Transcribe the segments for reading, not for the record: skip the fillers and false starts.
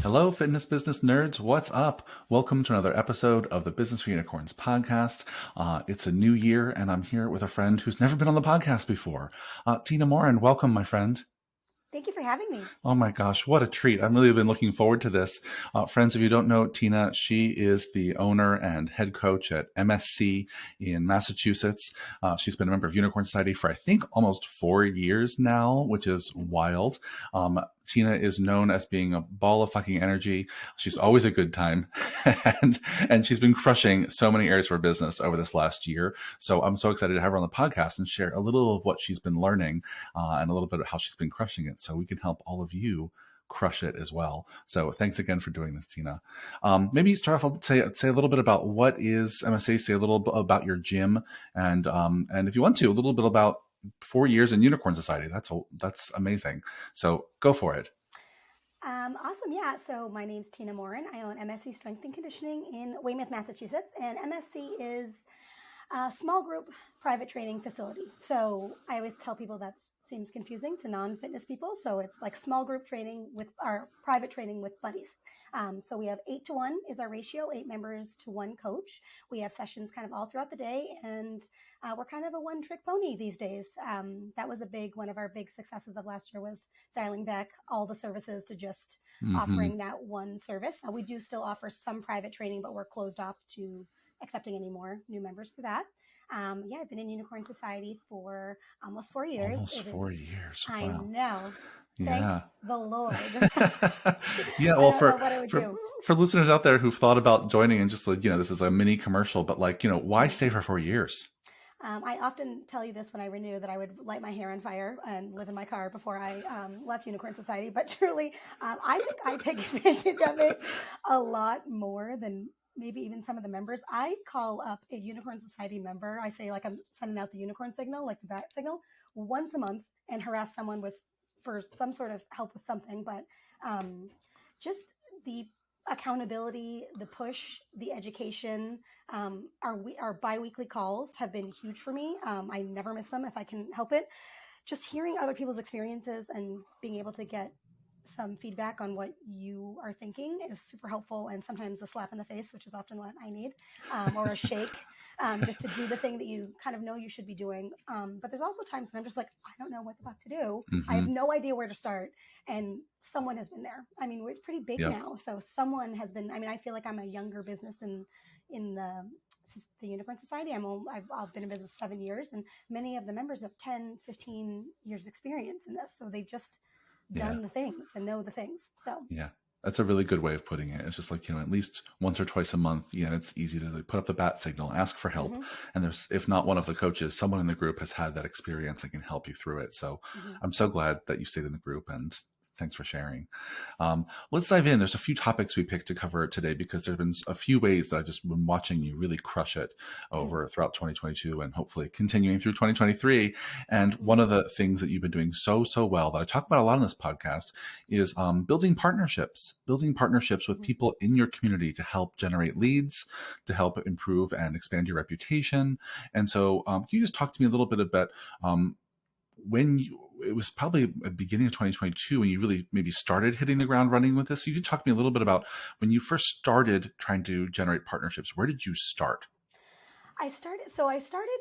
Hello, fitness business nerds. What's up? Welcome to another episode of the Business for Unicorns podcast. It's a new year, and I'm here with a friend who's never been on the podcast before. Tina Morin, welcome, my friend. Thank you for having me. Oh my gosh, what a treat. I've really been looking forward to this. Friends, if you don't know Tina, she is the owner and head coach at MSC in Massachusetts. She's been a member of Unicorn Society for, I think, almost 4 years now, which is wild. Tina is known as being a ball of fucking energy. She's always a good time. and she's been crushing so many areas of her business over this last year. So I'm so excited to have her on the podcast and share a little of what she's been learning and a little bit of how she's been crushing it, so we can help all of you crush it as well. So thanks again for doing this, Tina. Maybe start off, say a little bit about what is MSA, say a little bit about your gym, and if you want to, a little bit about 4 years in Unicorn Society. That's amazing. So go for it. Awesome. Yeah. So my name's Tina Morin. I own MSC Strength and Conditioning in Weymouth, Massachusetts. And MSC is a small group private training facility. So I always tell people that seems confusing to non-fitness people. So it's like small group training with our private training with buddies. So we have 8-to-1 is our ratio, 8 members to 1 coach. We have sessions kind of all throughout the day, and we're kind of a one-trick pony these days. That was one of our big successes of last year, was dialing back all the services to just offering that one service. We do still offer some private training, but we're closed off to accepting any more new members to that. I've been in Unicorn Society for almost 4 years. Almost 4 years. Wow. I know. Yeah. Thank the Lord. Yeah. Well, for listeners out there who've thought about joining, and just like, this is a mini commercial, but why stay for 4 years? I often tell you this when I renew, that I would light my hair on fire and live in my car before I left Unicorn Society. But truly, I think I take advantage of it a lot more than maybe even some of the members. I call up a Unicorn Society member. I say, like, I'm sending out the unicorn signal, like the bat signal, once a month, and harass someone for some sort of help with something. But just the accountability, the push, the education, our bi-weekly calls have been huge for me. I never miss them if I can help it. Just hearing other people's experiences and being able to get some feedback on what you are thinking is super helpful, and sometimes a slap in the face, which is often what I need, or a shake, just to do the thing that you kind of know you should be doing. But there's also times when I'm just like, I don't know what the fuck to do. I have no idea where to start. And someone has been there. I mean, we're pretty big now. So someone has been, I feel like I'm a younger business in the Unicorn Society. I've been in business 7 years, and many of the members have 10, 15 years experience in this. So they've just done the things and know the things. So yeah, that's a really good way of putting it. It's just like, at least once or twice a month, it's easy to put up the bat signal, ask for help. And there's, if not one of the coaches, someone in the group has had that experience and can help you through it. So I'm so glad that you stayed in the group, and thanks for sharing. Let's dive in. There's a few topics we picked to cover today, because there's been a few ways that I've just been watching you really crush it throughout 2022, and hopefully continuing through 2023. And one of the things that you've been doing so well, that I talk about a lot on this podcast, is building partnerships with people in your community to help generate leads, to help improve and expand your reputation. And so can you just talk to me a little bit about it was probably at the beginning of 2022 when you really maybe started hitting the ground running with this. So you could talk to me a little bit about when you first started trying to generate partnerships. Where did you start? I started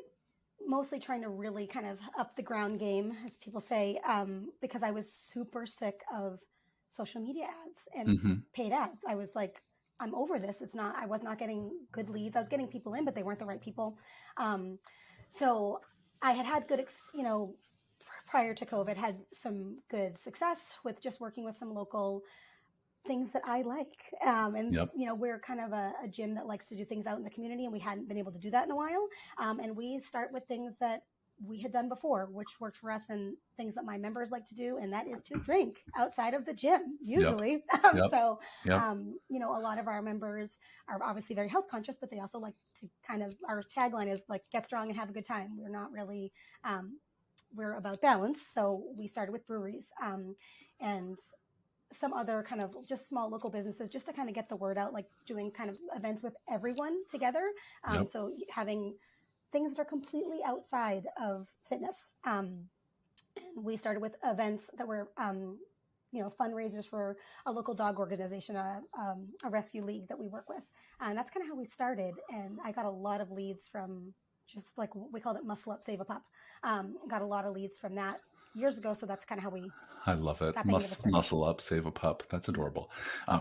mostly trying to really kind of up the ground game, as people say, because I was super sick of social media ads and paid ads. I was like, I'm over this. I was not getting good leads. I was getting people in, but they weren't the right people. So I had good, prior to COVID, had some good success with just working with some local things that I like. We're kind of a gym that likes to do things out in the community, and we hadn't been able to do that in a while. And we start with things that we had done before, which worked for us, and things that my members like to do, and that is to drink outside of the gym, usually. A lot of our members are obviously very health conscious, but they also like to our tagline is like, get strong and have a good time. We're not really, we're about balance. So we started with breweries and some other kind of just small local businesses, just to kind of get the word out, like doing kind of events with everyone together. So having things that are completely outside of fitness. And we started with events that were fundraisers for a local dog organization, a rescue league that we work with. And that's kind of how we started. And I got a lot of leads from just like we called it muscle up, save a pup. Got a lot of leads from that years ago. So that's kind of how we I love it. got Baby to start. Muscle up, save a pup. That's adorable.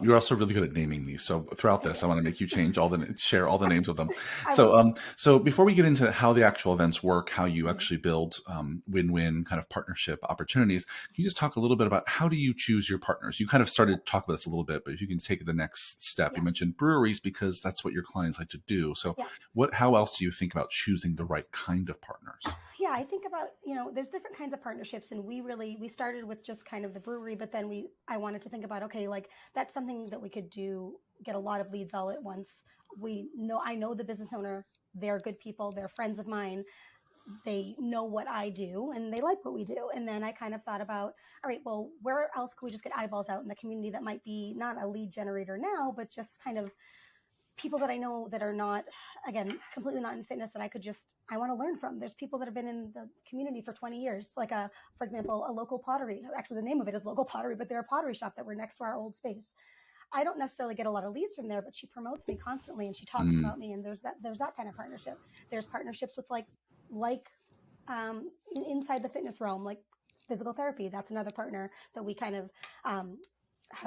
You're also really good at naming these. So throughout this, I want to make you share all the names of them. So before we get into how the actual events work, how you actually build win-win kind of partnership opportunities, can you just talk a little bit about how do you choose your partners? You kind of started to talk about this a little bit, but if you can take it the next step, you mentioned breweries because that's what your clients like to do. So how else do you think about choosing the right kind of partners? Yeah, I think about, there's different kinds of partnerships, and we started with just kind of the brewery, but then I wanted to think about, okay, like that's something that we could do, get a lot of leads all at once. I know the business owner, they're good people, they're friends of mine. They know what I do and they like what we do. And then I kind of thought about, all right, well, where else could we just get eyeballs out in the community that might be not a lead generator now, but just kind of people that I know that are not, again, completely not in fitness that I want to learn from. There's people that have been in the community for 20 years, like for example, a local pottery. Actually, the name of it is Local Pottery, but they're a pottery shop that we're next to our old space. I don't necessarily get a lot of leads from there, but she promotes me constantly and she talks about me. And there's that kind of partnership. There's partnerships with inside the fitness realm, like physical therapy. That's another partner that we kind of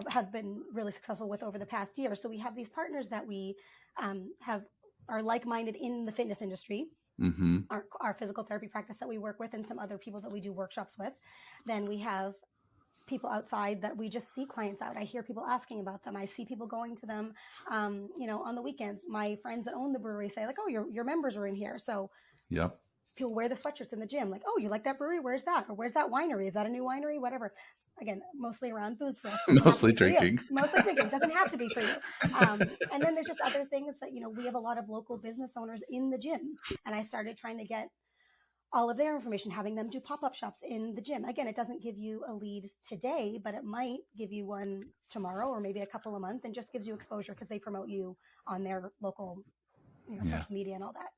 have been really successful with over the past year. So we have these partners that we are like-minded in the fitness industry, our physical therapy practice that we work with, and some other people that we do workshops with. Then we have people outside that we just see clients out. I hear people asking about them. I see people going to them, on the weekends. My friends that own the brewery say like, oh, your members are in here. So people wear the sweatshirts in the gym. Like, oh, you like that brewery? Where's that? Or where's that winery? Is that a new winery? Whatever. Again, mostly around booze for us. Mostly drinking. Mostly drinking. Doesn't have to be for you. And then there's just other things that, we have a lot of local business owners in the gym. And I started trying to get all of their information, having them do pop-up shops in the gym. Again, it doesn't give you a lead today, but it might give you one tomorrow or maybe a couple a month, and just gives you exposure because they promote you on their local social media and all that.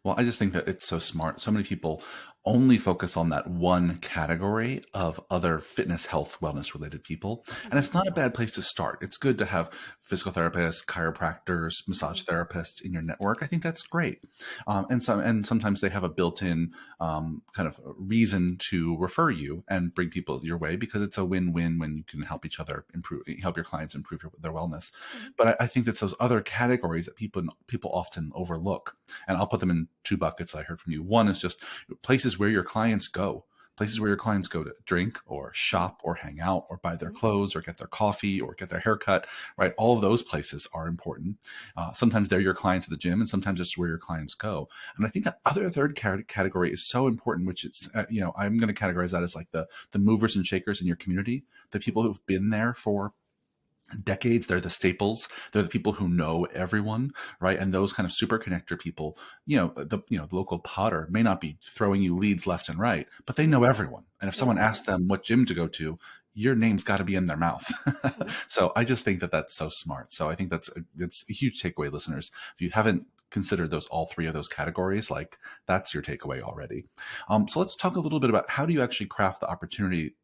Well, I just think that it's so smart. So many people only focus on that one category of other fitness, health, wellness related people. And it's not a bad place to start. It's good to have physical therapists, chiropractors, massage therapists in your network. I think that's great. And sometimes they have a built-in kind of reason to refer you and bring people your way because it's a win-win when you can help each other help your clients improve their wellness. But I think that's those other categories that people often overlook. And I'll put them in two buckets I heard from you. One is just places where your clients go to drink or shop or hang out or buy their clothes or get their coffee or get their haircut, right? All of those places are important. Sometimes they're your clients at the gym and sometimes it's where your clients go. And I think that third category is so important, which it's, I'm going to categorize that as like the movers and shakers in your community, the people who've been there for decades. They're the staples. They're the people who know everyone, right? And those kind of super connector people, the local potter may not be throwing you leads left and right, but they know everyone. And if someone asks them what gym to go to, your name's got to be in their mouth. So I just think that that's so smart. So I think it's a huge takeaway, listeners. If you haven't considered all three of those categories, like that's your takeaway already. So let's talk a little bit about how do you actually craft the opportunity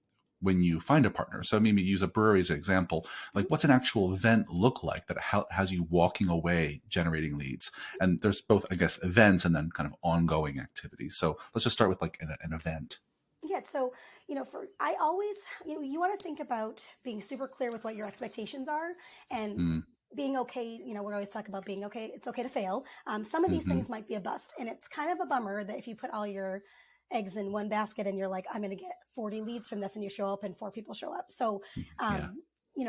when you find a partner. So maybe use a brewery as an example. Like what's an actual event look like that has you walking away generating leads? And there's both, I guess, events and then kind of ongoing activities. So let's just start with like an event. Yeah. So, I always, you want to think about being super clear with what your expectations are and being okay. We always talk about being okay. It's okay to fail. Some of these things might be a bust, and it's kind of a bummer that if you put all your eggs in one basket and you're like, I'm going to get 40 leads from this, and you show up and 4 people show up. So,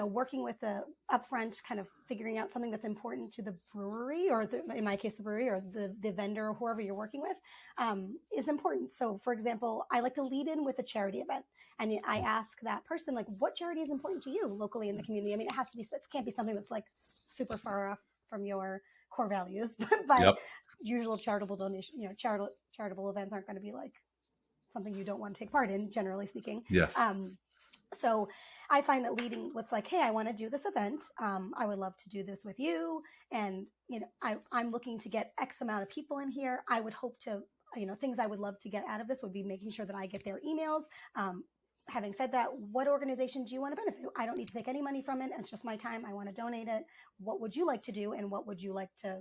working with the upfront, kind of figuring out something that's important to the brewery or in my case, the brewery or the vendor or whoever you're working with is important. So for example, I like to lead in with a charity event, and I ask that person, like, what charity is important to you locally in the community? I mean, it can't be something that's like super far off from your core values, but usual charitable donation, charitable events aren't going to be like something you don't want to take part in, generally speaking. Yes. So I find that leading with like, hey, I want to do this event. I would love to do this with you. And, I'm looking to get X amount of people in here. I would hope to, things I would love to get out of this would be making sure that I get their emails. having said that, what organization do you want to benefit? I don't need to take any money from it. It's just my time. I want to donate it. What would you like to do? And what would you like to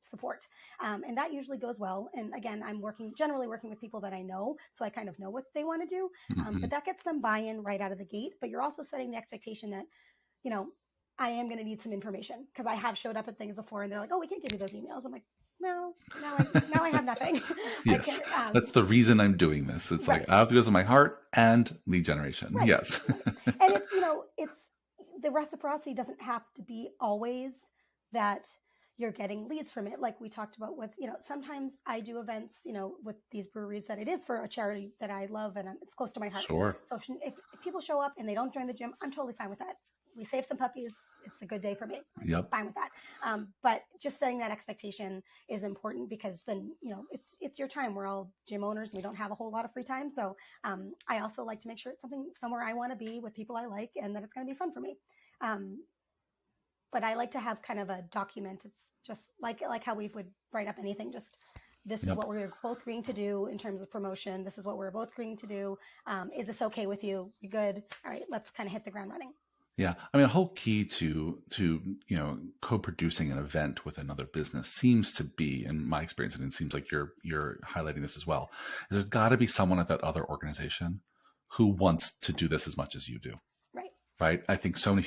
support? And that usually goes well. And again, I'm generally working with people that I know, so I kind of know what they want to do. Mm-hmm. But that gets them buy-in right out of the gate. But you're also setting the expectation that, you know, I am going to need some information, because I have showed up at things before and they're like, oh, we can't give you those emails. I'm like, no, now I have nothing. Yes, that's the reason I'm doing this. It's right. like I have to go to my heart and lead generation. Right. Yes. Right. And it's, it's the reciprocity doesn't have to be always that you're getting leads from it. Like we talked about with, sometimes I do events, with these breweries that it is for a charity that I love and it's close to my heart. Sure. So if people show up and they don't join the gym, I'm totally fine with that. We save some puppies. It's a good day for me. Yep. Fine with that. But just setting that expectation is important, because then, it's your time. We're all gym owners and we don't have a whole lot of free time. So I also like to make sure it's somewhere I want to be with people I like and that it's going to be fun for me. But I like to have kind of a document. It's just like how we would write up anything. Just this is what we're both agreeing to do in terms of promotion. This is what we're both agreeing to do. Is this okay with you? You good? All right, let's kind of hit the ground running. Yeah, I mean, a whole key to co-producing an event with another business seems to be, in my experience, and it seems like you're highlighting this as well, is there's got to be someone at that other organization who wants to do this as much as you do. Right. I think so many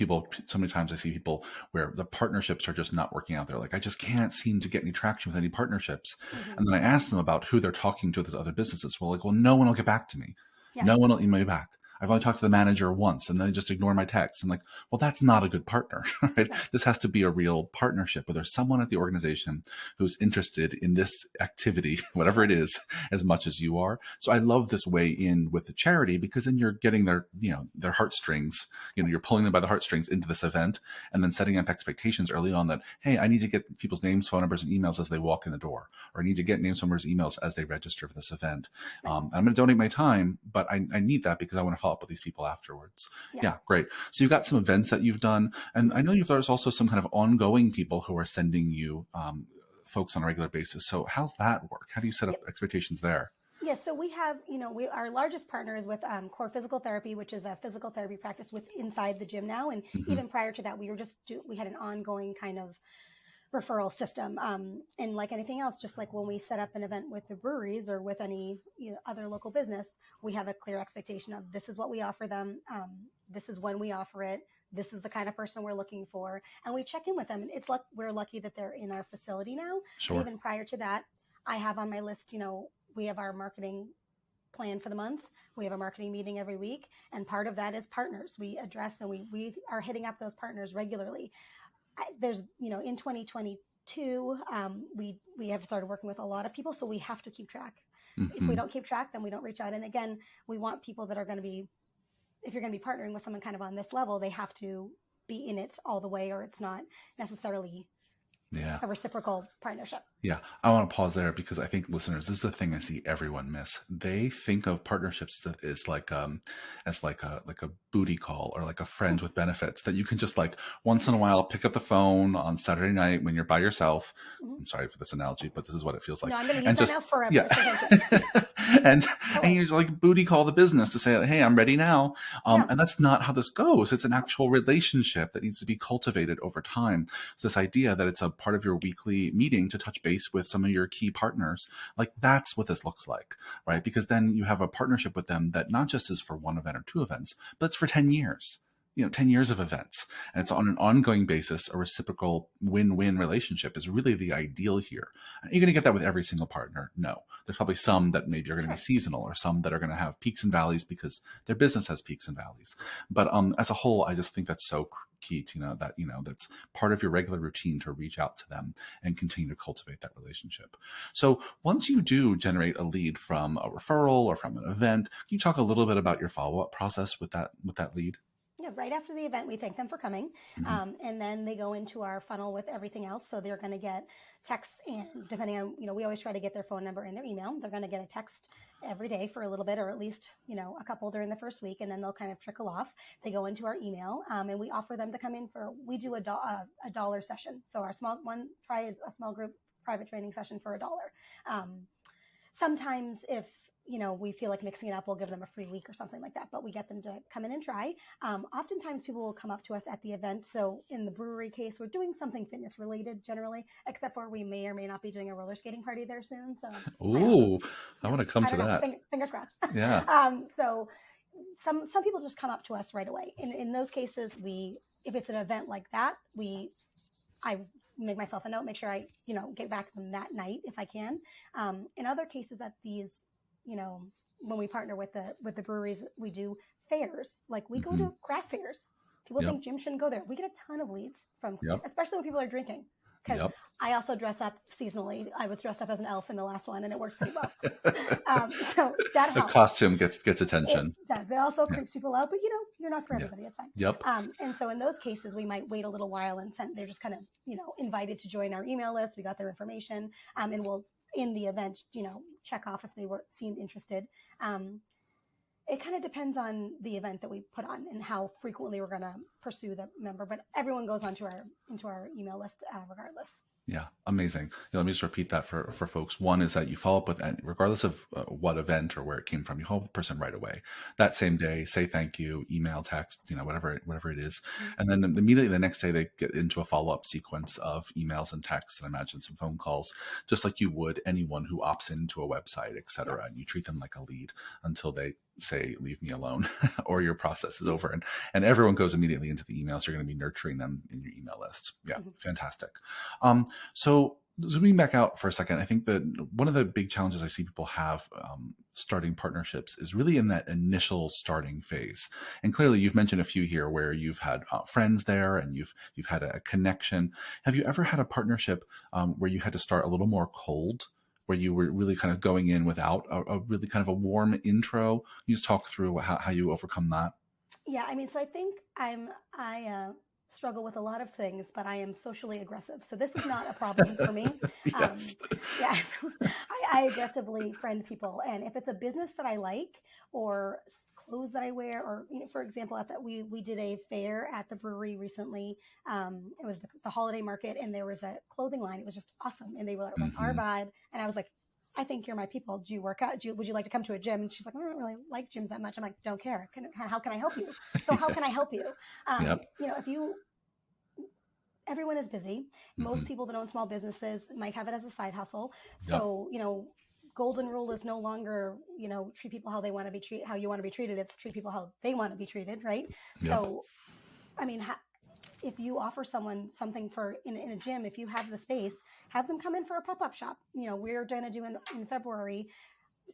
times I see people where the partnerships are just not working out. They're like, I just can't seem to get any traction with any partnerships. Mm-hmm. And then I ask them about who they're talking to at those other businesses. Well, no one will get back to me. Yeah. No one will email me back. I've only talked to the manager once and then they just ignore my text. I'm like, well, that's not a good partner, right? Yeah. This has to be a real partnership where there's someone at the organization who's interested in this activity, whatever it is, as much as you are. So I love this way in with the charity, because then you're getting their heartstrings, you're pulling them by the heartstrings into this event and then setting up expectations early on that, hey, I need to get people's names, phone numbers, and emails as they walk in the door, or I need to get names, phone numbers, emails as they register for this event. Right. I'm going to donate my time, but I need that because I want to follow up with these people afterwards. Yeah, great. So you've got some events that you've done, and I know there's also some kind of ongoing people who are sending you folks on a regular basis. So how's that work? How do you set up expectations there? Yeah, so we have, our largest partner is with Core Physical Therapy, which is a physical therapy practice inside the gym now. And even prior to that, we had an ongoing kind of referral system. And like anything else, just like when we set up an event with the breweries or with any other local business, we have a clear expectation of this is what we offer them. This is when we offer it. This is the kind of person we're looking for. And we check in with them. And we're lucky that they're in our facility now. Sure. Even prior to that, I have on my list, we have our marketing plan for the month. We have a marketing meeting every week. And part of that is partners. We address and we are hitting up those partners regularly. There's, in 2022, we have started working with a lot of people, so we have to keep track. Mm-hmm. If we don't keep track, then we don't reach out. And again, we want people that are going to be, if you're going to be partnering with someone kind of on this level, they have to be in it all the way, or it's not necessarily a reciprocal partnership. Yeah, I want to pause there because I think listeners, this is the thing I see everyone miss. They think of partnerships as like a booty call or like a friend with benefits that you can just like once in a while pick up the phone on Saturday night when you're by yourself. Mm-hmm. I'm sorry for this analogy, but this is what it feels like. No, I'm going to use that now forever. Yeah. So and you just like booty call the business to say, hey, I'm ready now. And that's not how this goes. It's an actual relationship that needs to be cultivated over time. So this idea that it's a part of your weekly meeting to touch base with some of your key partners, like that's what this looks like, right? Because then you have a partnership with them that not just is for one event or two events, but it's for 10 years. 10 years of events. And it's on an ongoing basis. A reciprocal win-win relationship is really the ideal here. You're going to get that with every single partner? No. There's probably some that maybe are going to be seasonal or some that are going to have peaks and valleys because their business has peaks and valleys. But as a whole, I just think that's so key, Tina, that, that's part of your regular routine to reach out to them and continue to cultivate that relationship. So once you do generate a lead from a referral or from an event, can you talk a little bit about your follow-up process with that lead? Yeah, right after the event, we thank them for coming. Mm-hmm. And then they go into our funnel with everything else. So they're going to get texts, and depending on, we always try to get their phone number and their email. They're going to get a text every day for a little bit, or at least, a couple during the first week, and then they'll kind of trickle off. They go into our email, and we offer them to come in we do a dollar session. So our try a small group private training session for $1. Sometimes if we feel like mixing it up, we'll give them a free week or something like that, but we get them to come in and try. Oftentimes people will come up to us at the event. So in the brewery case, we're doing something fitness related generally, except for we may or may not be doing a roller skating party there soon. So Ooh, I want to come I to don't know, that. fingers crossed. Yeah. So some people just come up to us right away. In those cases, if it's an event like that, I make myself a note, make sure I, get back to them that night if I can. In other cases at these, when we partner with the breweries, we do fairs. Like we go to craft fairs. People Yep. think Jim shouldn't go there. We get a ton of leads from, Yep. especially when people are drinking. Because Yep. I also dress up seasonally. I was dressed up as an elf in the last one, and it works pretty well. So that The helps. costume gets attention. It does. It also creeps people out, but you're not for Yeah. everybody. It's fine. Yep. And so in those cases, we might wait a little while and they're just kind of, invited to join our email list. We got their information, and we'll, in the event, check off if they seemed interested. It kind of depends on the event that we put on and how frequently we're going to pursue the member, but everyone goes into our email list regardless. Yeah, amazing. Let me just repeat that for folks. One is that you follow up with, regardless of what event or where it came from, you follow up the person right away. That same day, say thank you, email, text, whatever it is. And then immediately the next day, they get into a follow-up sequence of emails and texts, and I imagine some phone calls, just like you would anyone who opts into a website, et cetera. And you treat them like a lead until they say, leave me alone, or your process is over. And everyone goes immediately into the emails. You're going to be nurturing them in your email lists. Yeah, fantastic. So zooming back out for a second, I think that one of the big challenges I see people have starting partnerships is really in that initial starting phase. And clearly you've mentioned a few here where you've had friends there and you've had a connection. Have you ever had a partnership where you had to start a little more cold, where you were really kind of going in without a really kind of a warm intro? Can you just talk through how you overcome that? Yeah, I mean, so I think I struggle with a lot of things, but I am socially aggressive. So this is not a problem for me. Yes. Yeah, I aggressively friend people. And if it's a business that I like or clothes that I wear, or, for example, we did a fair at the brewery recently. It was the holiday market and there was a clothing line. It was just awesome. And they were like our vibe. And I was like, I think you're my people. Do you work out? Would you like to come to a gym? And she's like, I don't really like gyms that much. I'm like, don't care. How can I help you? So how can I help you? Everyone is busy. Most people that own small businesses might have it as a side hustle. So, golden rule is no longer, treat people how they want to be treated, how you want to be treated. It's treat people how they want to be treated. Right. Yep. So, I mean, if you offer someone something in a gym, if you have the space, have them come in for a pop-up shop. We're going to do in February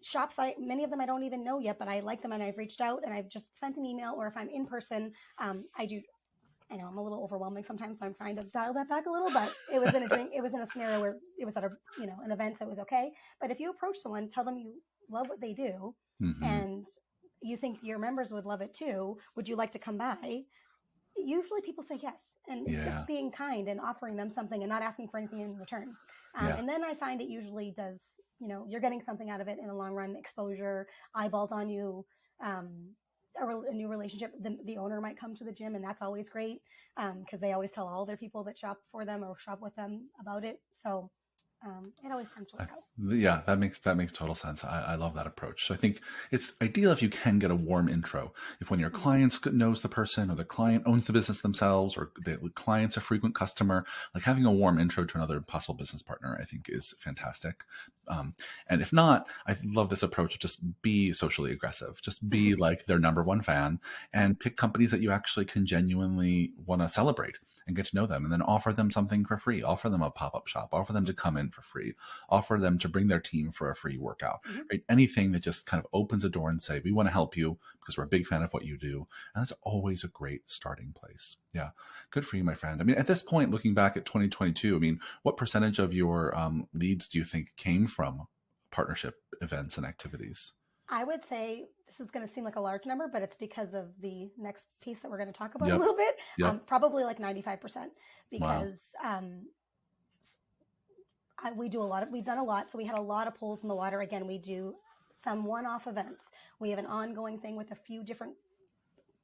shops. Many of them I don't even know yet, but I like them and I've reached out and I've just sent an email, or if I'm in person, I know I'm a little overwhelming sometimes, so I'm trying to dial that back a little, but it was in a scenario where it was at an event, so it was okay. But if you approach someone, tell them you love what they do and you think your members would love it too. Would you like to come by? Usually people say yes, and just being kind and offering them something and not asking for anything in return. And then I find it usually does, you're getting something out of it in the long run, exposure, eyeballs on you, a new relationship. The owner might come to the gym and that's always great because they always tell all their people that shop for them or shop with them about it. So it always tends to work out. Yeah, that makes total sense. I love that approach. So I think it's ideal if you can get a warm intro. If when your client knows the person, or the client owns the business themselves, or the client's a frequent customer, like having a warm intro to another possible business partner, I think is fantastic. And if not, I love this approach of just be socially aggressive. Just be like their number one fan and pick companies that you actually can genuinely want to celebrate and get to know them, and then offer them something for free. Offer them a pop-up shop, offer them to come in for free, offer them to bring their team for a free workout, right? Anything that just kind of opens a door and say, we want to help you because we're a big fan of what you do. And that's always a great starting place. Yeah. Good for you, my friend. I mean, at this point, looking back at 2022, I mean, what percentage of your leads do you think came from partnership events and activities? I would say this is going to seem like a large number, but it's because of the next piece that we're going to talk about a little bit. Probably like 95%, because we've done a lot. So we had a lot of pulls in the water. Again, we do some one-off events. We have an ongoing thing with a few different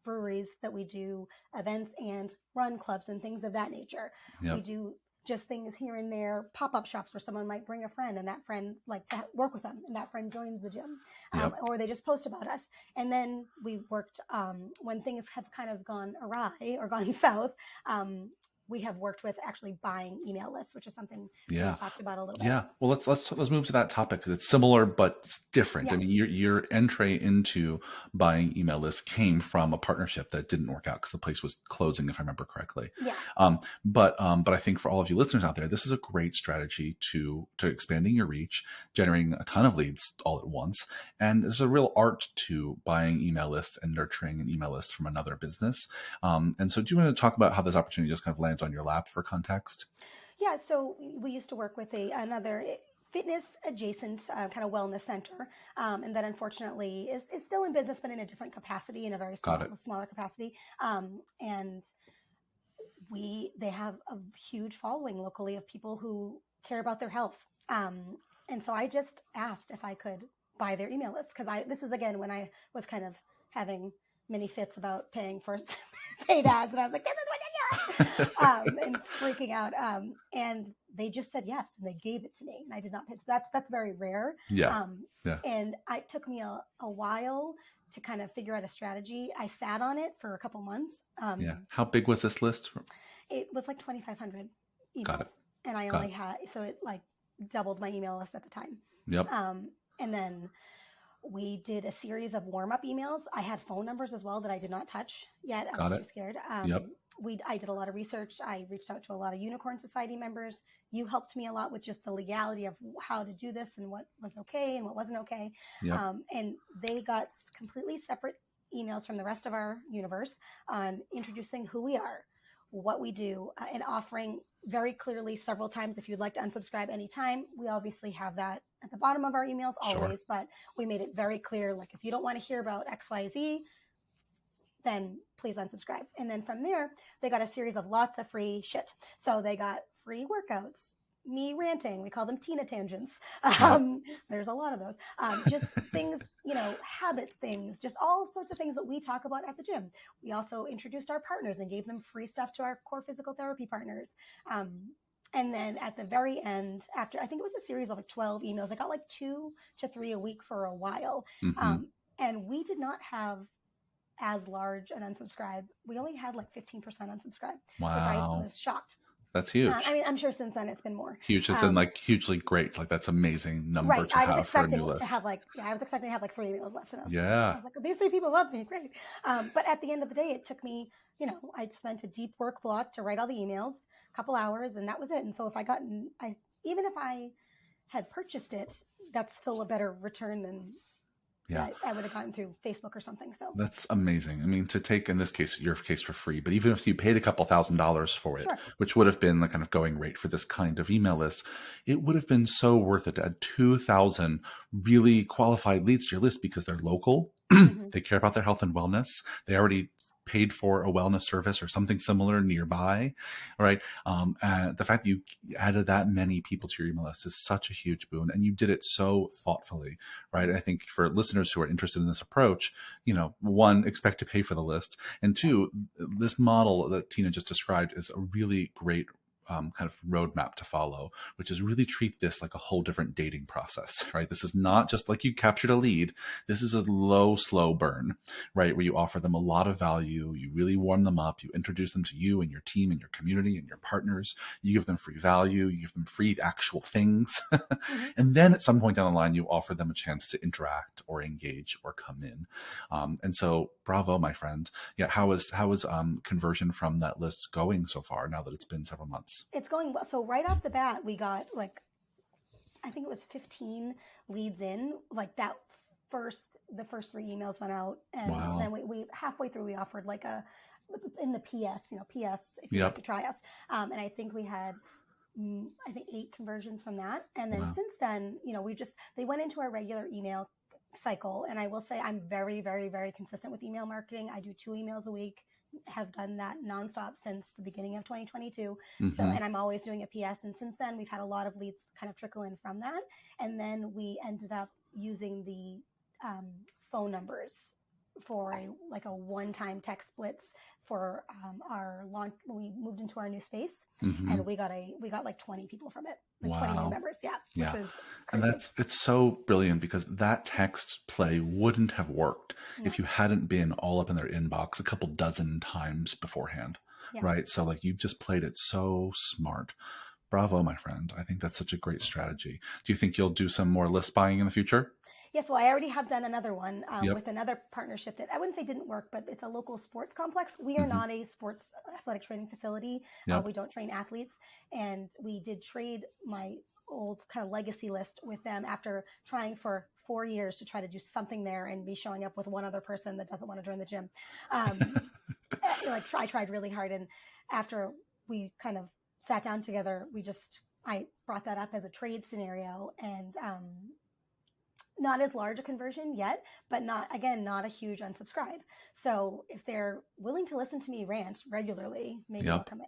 breweries that we do events and run clubs and things of that nature. We do just things here and there, pop-up shops where someone might bring a friend and that friend like to work with them and that friend joins the gym, Yep. or they just post about us. And then we worked, when things have kind of gone awry or gone south, we have worked with actually buying email lists, which is something we Yeah. talked about a little bit. Yeah. Well, let's move to that topic because it's similar but it's different. I Yeah. mean, your entry into buying email lists came from a partnership that didn't work out because the place was closing, if I remember correctly. Yeah. But I think for all of you listeners out there, this is a great strategy to expanding your reach, generating a ton of leads all at once. And there's a real art to buying email lists and nurturing an email list from another business. And so, do you want to talk about how this opportunity just kind of lands on your lap for context? Yeah, so we used to work with another fitness adjacent kind of wellness center, and that unfortunately is still in business, but in a different capacity, in a very Got it. smaller capacity. And they have a huge following locally of people who care about their health. And so I just asked if I could buy their email list because this is again when I was kind of having many fits about paying for paid ads, and I was like, this is ridiculous, and freaking out. And they just said yes, and they gave it to me, and I did not pay. So that's very rare. Yeah. Yeah. And it took me a while to kind of figure out a strategy. I sat on it for a couple months. Yeah. How big was this list? It was like 2,500 emails, Got it. and I only had, so it like doubled my email list at the time. Yep. And then we did a series of warm-up emails. I had phone numbers as well that I did not touch yet. I was too scared. Yep. I did a lot of research. I reached out to a lot of Unicorn Society members. You helped me a lot with just the legality of how to do this and what was okay and what wasn't okay. Yep. And they got completely separate emails from the rest of our universe on introducing who we are, what we do, and offering very clearly several times if you'd like to unsubscribe anytime. We obviously have that at the bottom of our emails always, but we made it very clear, like if you don't want to hear about XYZ, then please unsubscribe. And then from there, they got a series of lots of free shit. So they got free workouts, me ranting. We call them Tina tangents. There's a lot of those. Just things, habit things, just all sorts of things that we talk about at the gym. We also introduced our partners and gave them free stuff to our core physical therapy partners. And then at the very end, after I think it was a series of like 12 emails, I got like 2 to 3 a week for a while. Mm-hmm. And we did not have as large an unsubscribe. We only had like 15% unsubscribe, Wow. which I was shocked. That's huge. I mean, I'm sure since then it's been more. Huge. It's been like hugely great. Like that's amazing number to have for a new list. I was expecting to have like 3 emails left. And I was like, these 3 people love me. Great. But at the end of the day, it took me, I spent a deep work block to write all the emails, a couple hours, and that was it. And so even if I had purchased it, that's still a better return than I would have gotten through Facebook or something. So that's amazing. I mean, to take in this case, your case for free, but even if you paid a couple $1,000s for it, which would have been the kind of going rate for this kind of email list, it would have been so worth it to add 2,000 really qualified leads to your list because they're local. Mm-hmm. They care about their health and wellness. They already paid for a wellness service or something similar nearby, right? And the fact that you added that many people to your email list is such a huge boon, and you did it so thoughtfully, right? I think for listeners who are interested in this approach, one, expect to pay for the list, and two, this model that Tina just described is a really great kind of roadmap to follow, which is really treat this like a whole different dating process, right? This is not just like you captured a lead. This is a low, slow burn, right? Where you offer them a lot of value. You really warm them up. You introduce them to you and your team and your community and your partners. You give them free value. You give them free actual things. Mm-hmm. And then at some point down the line, you offer them a chance to interact or engage or come in. And so bravo, my friend. Yeah. How is conversion from that list going so far now that it's been several months? It's going well. So right off the bat, we got I think it was 15 leads in, like the first 3 emails went out. And then we halfway through, we offered in the PS, PS, if you'd like to try us. And I think we had, 8 conversions from that. And then since then, they went into our regular email cycle. And I will say I'm very, very, very consistent with email marketing. I do 2 emails a week. Have done that nonstop since the beginning of 2022. Mm-hmm. So, and I'm always doing a PS. And since then, we've had a lot of leads kind of trickle in from that. And then we ended up using the phone numbers for a one-time tech splits for our launch when we moved into our new space, Mm-hmm. and we got like 20 people from it, like 20 new Wow. members. Yeah, which Yeah. was And crazy. it's so brilliant because that text play wouldn't have worked if No, you hadn't been all up in their inbox a couple dozen times beforehand, yeah. right? So like you've just played it so smart. Bravo, my friend. I think that's such a great strategy. Do you think you'll do some more list buying in the future? Yes, well, I already have done another one Yep. with another partnership that I wouldn't say didn't work, but it's a local sports complex. We are Hmm. not a sports athletic training facility. Yep. We don't train athletes. And we did trade my old kind of legacy list with them after trying for 4 years to try to do something there and be showing up with one other person that doesn't want to join the gym. Um, I tried really hard. And after we kind of sat down together, I brought that up as a trade scenario, and not as large a conversion yet, but not a huge unsubscribe. So if they're willing to listen to me rant regularly, maybe they'll Yep. come.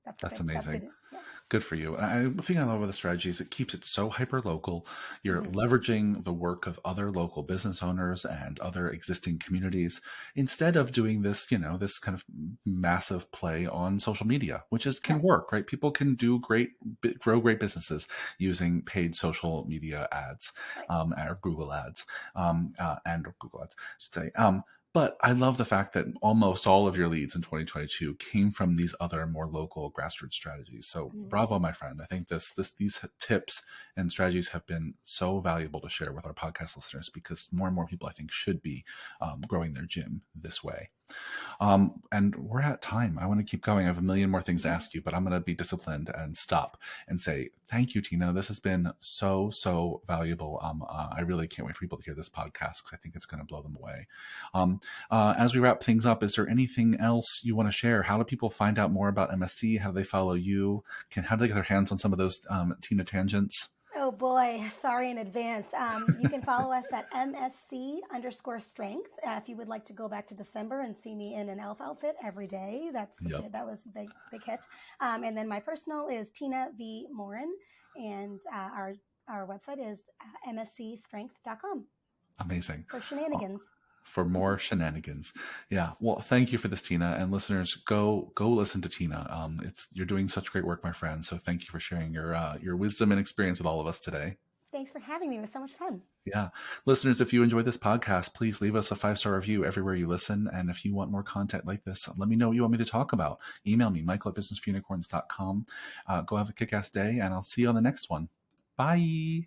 That's That's good. That's good amazing. news. Yeah. Good for you. And the thing I love with the strategy is it keeps it so hyper local. You're Mm-hmm. leveraging the work of other local business owners and other existing communities instead of doing this, this kind of massive play on social media, which can Right. work, right? People can grow great businesses using paid social media ads, Right. or Google ads, and Google ads, I should say. But I love the fact that almost all of your leads in 2022 came from these other more local grassroots strategies. So Mm-hmm. bravo, my friend. I think these tips and strategies have been so valuable to share with our podcast listeners because more and more people, I think, should be growing their gym this way. And we're at time. I want to keep going. I have a million more things to ask you, but I'm going to be disciplined and stop and say, thank you, Tina. This has been so, so valuable. I really can't wait for people to hear this podcast because I think it's going to blow them away. As we wrap things up, is there anything else you want to share? How do people find out more about MSC? How do they follow you? How do they get their hands on some of those Tina tangents? Oh boy, sorry in advance. You can follow us at MSC_strength. If you would like to go back to December and see me in an elf outfit every day, that was a big hit. And then my personal is Tina V Morin, and our website is mscstrength.com Amazing. for shenanigans. For more shenanigans. Yeah. Well, thank you for this, Tina. And listeners, go listen to Tina. You're doing such great work, my friend. So thank you for sharing your wisdom and experience with all of us today. Thanks for having me. It was so much fun. Yeah. Listeners, if you enjoyed this podcast, please leave us a 5-star review everywhere you listen. And if you want more content like this, let me know what you want me to talk about. Email me, michael@businessforunicorns.com. Go have a kick-ass day, and I'll see you on the next one. Bye.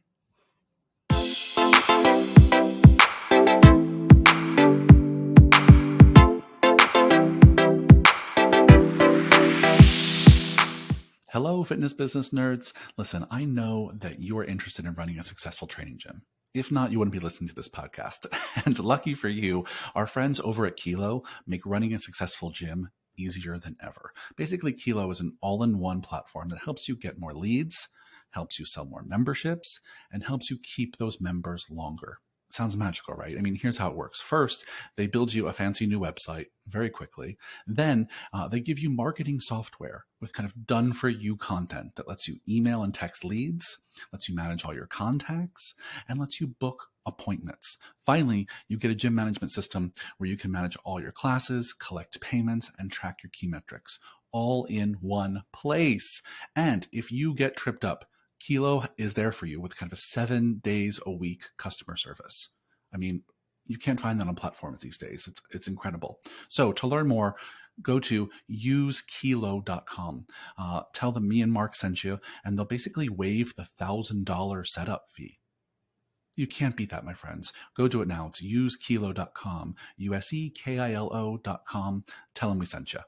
Hello, fitness business nerds. Listen, I know that you are interested in running a successful training gym. If not, you wouldn't be listening to this podcast. And lucky for you, our friends over at Kilo make running a successful gym easier than ever. Basically, Kilo is an all-in-one platform that helps you get more leads, helps you sell more memberships, and helps you keep those members longer. Sounds magical, right? I mean, here's how it works. First, they build you a fancy new website very quickly. Then they give you marketing software with kind of done for you content that lets you email and text leads, lets you manage all your contacts, and lets you book appointments. Finally, you get a gym management system where you can manage all your classes, collect payments, and track your key metrics all in one place. And if you get tripped up, Kilo is there for you with kind of a 7 days a week customer service. I mean, you can't find that on platforms these days. It's incredible. So to learn more, go to usekilo.com. Tell them me and Mark sent you, and they'll basically waive the $1,000 setup fee. You can't beat that, my friends. Go do it now. It's usekilo.com, usekilo.com. Tell them we sent you.